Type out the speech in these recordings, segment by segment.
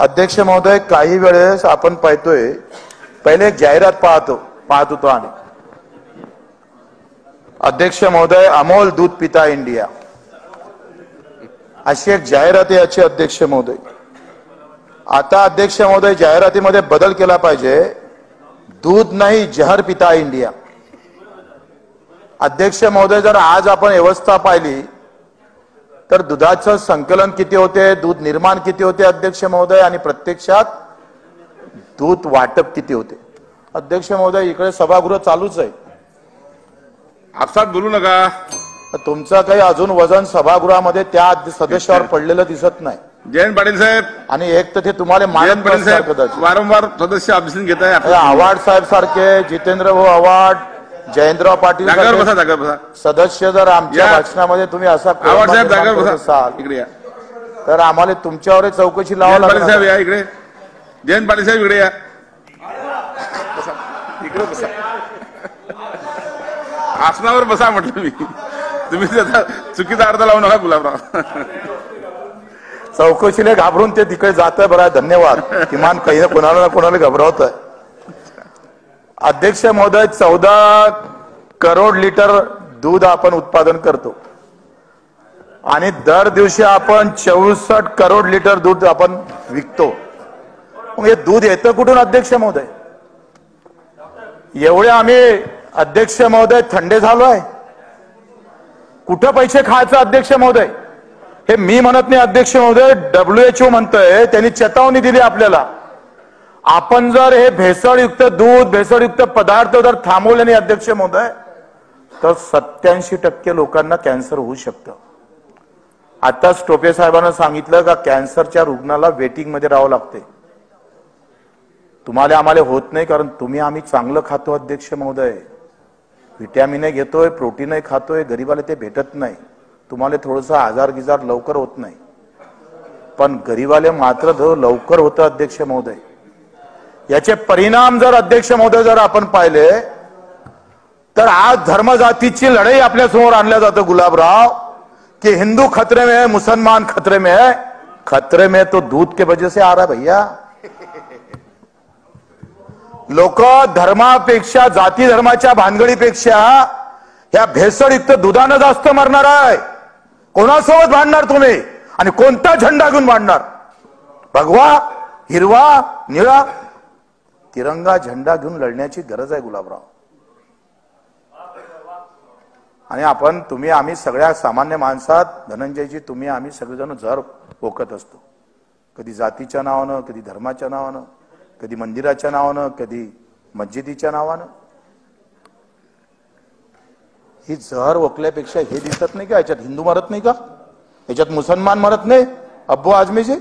अध्यक्ष महोदय, काही वेळेस आपण पाहतोय, पहिले एक जाहिरात पाहत होतो आम्ही. अध्यक्ष महोदय, अमोल दूध पिता इंडिया अशी एक जाहिरात याची. अध्यक्ष महोदय, आता अध्यक्ष महोदय जाहिरातीमध्ये बदल केला पाहिजे. दूध नाही जहर पिता इंडिया. अध्यक्ष महोदय, जर आज आपण व्यवस्था पाहिली तर दुधाचं संकलन किती होते, दूध निर्माण किती होते अध्यक्ष महोदय, आणि प्रत्यक्षात दूध वाटप किती होते. अध्यक्ष महोदय, इकडे सभागृह चालूच आहे. आपसात बोलू नका. तुमचं काही अजून वजन सभागृहामध्ये त्या सदस्यावर पडलेलं दिसत नाही. जयंत पाटील साहेब, आणि एक तर ते तुम्हाला जयंत पाटील साहेब वारंवार सदस्य अभ्यासून घेत आहे. आव्हाड साहेब सारखे, जितेंद्र भाऊ आव्हाड, जयंतराव पाटील सदस्य जर आमच्या भाषणामध्ये तुम्ही असा असाल तर आम्हाला तुमच्यावर चौकशी लावावी लागेल. साहेब या इकडे. जयंत पाटील साहेब इकडे या. इकडे बसा. आसनावर बसा म्हटलं मी. तुम्ही त्याचा चुकीचा अर्थ लावू नका गुलाबराव. चौकशीला घाबरून ते तिकडे जात आहे. बरं, धन्यवाद. किमान काही ना कोणाला घबरावत आहे. अध्यक्ष महोदय, 14 करोड लिटर दूध आपण उत्पादन करतो आणि दर दिवशी आपण 64 करोड लिटर दूध आपण विकतो. मग हे दूध येतं कुठून अध्यक्ष महोदय? एवढे आम्ही अध्यक्ष महोदय थंडे झालोय. कुठं पैसे खायचं अध्यक्ष महोदय? हे मी म्हणत नाही अध्यक्ष महोदय, WHO म्हणतंय. त्यांनी चेतावणी दिली आपल्याला. आपण जर हे भेसळयुक्त दूध, भेसळयुक्त पदार्थ जर थांबवले नाही अध्यक्ष महोदय तर 87% लोकांना कॅन्सर होऊ शकतं. आताच टोपे साहेबांना सांगितलं का कॅन्सरच्या रुग्णाला वेटिंग मध्ये राहावं लागते. तुम्हाला आम्हाला होत नाही कारण आम्ही चांगलं खातो अध्यक्ष महोदय. व्हिटॅमिन घेतोय, प्रोटीन खातोय. गरीबाला ते भेटत नाही. तुम्हाला थोडंसं आजार गिजार लवकर होत नाही, पण गरीबाले मात्र लवकर होतं अध्यक्ष महोदय. याचे परिणाम जर अध्यक्ष महोदय जर आपण पाहिले तर आज धर्मजातीची लढाई आपल्या समोर आणल्या जातं गुलाबराव, कि हिंदू खतरे में है, मुसलमान खतरे में है. खतरे में तो दूध के वजह से आ रहा है भैया. लोक धर्मापेक्षा, जाती धर्माच्या भानगडीपेक्षा ह्या भेसळयुक्त दुधानं जास्त मरणार आहे. कोणासोबत भांडणार तुम्ही आणि कोणता झेंडा घेऊन भांडणार? भगवा, हिरवा, निळा, तिरंगा झेंडा घेऊन लढण्याची गरज आहे गुलाबराव. आणि आपण, तुम्ही, आम्ही सगळ्या सामान्य माणसात, धनंजयजी, तुम्ही, आम्ही सगळेजण जर ओकत असतो. कधी जातीच्या नावानं, कधी धर्माच्या नावानं, कधी मंदिराच्या नावानं, कधी मस्जिदीच्या नावानं. ही जहर ओकल्यापेक्षा हे दिसत नाही का याच्यात हिंदू मरत नाही का? याच्यात मुसलमान मरत नाही? अब्बू आजमीजी,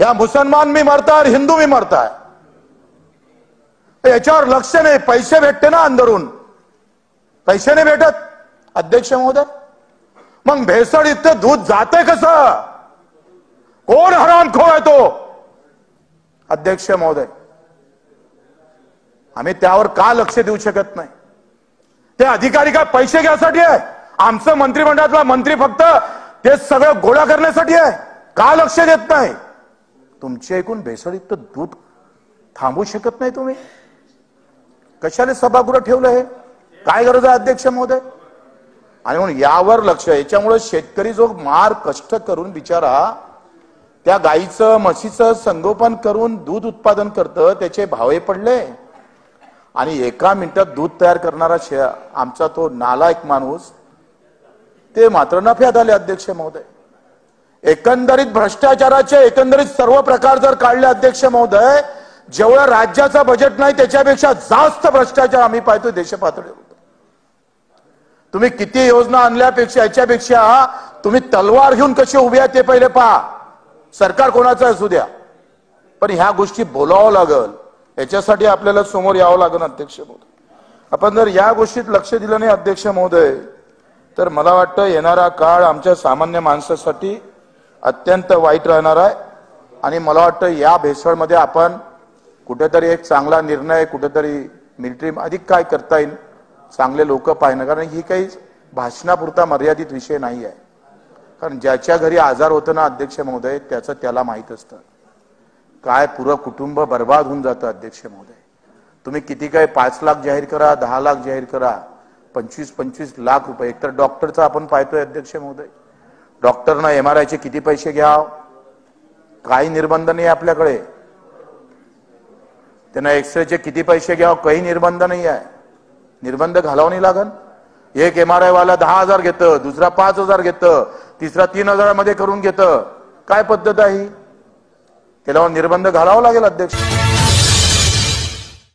या मुसलमान मी मरताय, हिंदू मी मरताय. याच्यावर लक्ष नाही. पैसे भेटते ना अंदरून, पैसे नाही भेटत अध्यक्ष महोदय. मग भेसळयुक्त दूध जाते कसं? कोण हरामखोर आहे तो अध्यक्ष महोदय? आम्ही त्यावर का लक्ष देऊ शकत नाही? ते अधिकारी का पैसे घ्यायसाठी आहे? आमचं मंत्रिमंडळातला मंत्री फक्त ते सगळं गोळा करण्यासाठी आहे? का लक्ष देत नाही? तुमचे ऐकून भेसळयुक्त दूध थांबवू शकत नाही तुम्ही? कशाला सभागृह ठेवलं? हे काय गरज आहे अध्यक्ष महोदय? आणि म्हणून यावर लक्ष. याच्यामुळे शेतकरी जो मार कष्ट करून बिचारा त्या गाईचं, म्हशीचं संगोपन करून दूध उत्पादन करतं, त्याचे भावे पडले. आणि एका मिनिटात दूध तयार करणारा आमचा तो नालायक माणूस ते मात्र नफ्यात आले अध्यक्ष महोदय. एकंदरीत भ्रष्टाचाराचे एकंदरीत सर्व प्रकार जर काढले अध्यक्ष महोदय, जेवढं राज्याचं बजेट नाही त्याच्यापेक्षा जास्त भ्रष्टाचार आम्ही पाहतो देश पातळीवर. तुम्ही किती योजना आणल्यापेक्षा, याच्यापेक्षा तुम्ही तलवार घेऊन कशी उभी आहे ते पहिले पहा. सरकार कोणाचं असू द्या, पण ह्या गोष्टी बोलावं लागल. याच्यासाठी आपल्याला समोर यावं लागेल अध्यक्ष महोदय. आपण जर या गोष्टीत लक्ष दिलं नाही अध्यक्ष महोदय तर मला वाटतं येणारा काळ आमच्या सामान्य माणसासाठी अत्यंत वाईट राहणार आहे. आणि मला वाटतं या भेसळमध्ये आपण कुठेतरी एक चांगला निर्णय, कुठेतरी मिलिटरी अधिक काय करता येईल, चांगले लोक पाहिणं. कारण ही काही भाषणापुरता मर्यादित विषय नाही आहे. कारण ज्याच्या घरी आजार होतो ना अध्यक्ष महोदय त्याचं त्याला माहित असतं. काय पुरं कुटुंब बर्बाद होऊन जातं अध्यक्ष महोदय. तुम्ही किती काय 5 लाख जाहीर करा, 10 लाख जाहीर करा, 25-25 लाख रुपये. एकतर डॉक्टरचा आपण पाहतोय अध्यक्ष महोदय, डॉक्टरना MRI चे किती पैसे घ्याव, काही निर्बंध नाही आपल्याकडे. त्यांना एक्सरेचे किती पैसे घ्याव, काही निर्बंध नाही आहे. निर्बंध घालावं नाही लागन. एक MRI वाला 10,000 घेतं, दुसरा 5,000 घेतं, तिसरा 3,000 मध्ये करून घेतं. काय पद्धत आहे ही? त्याला निर्बंध घालावं लागेल अध्यक्ष.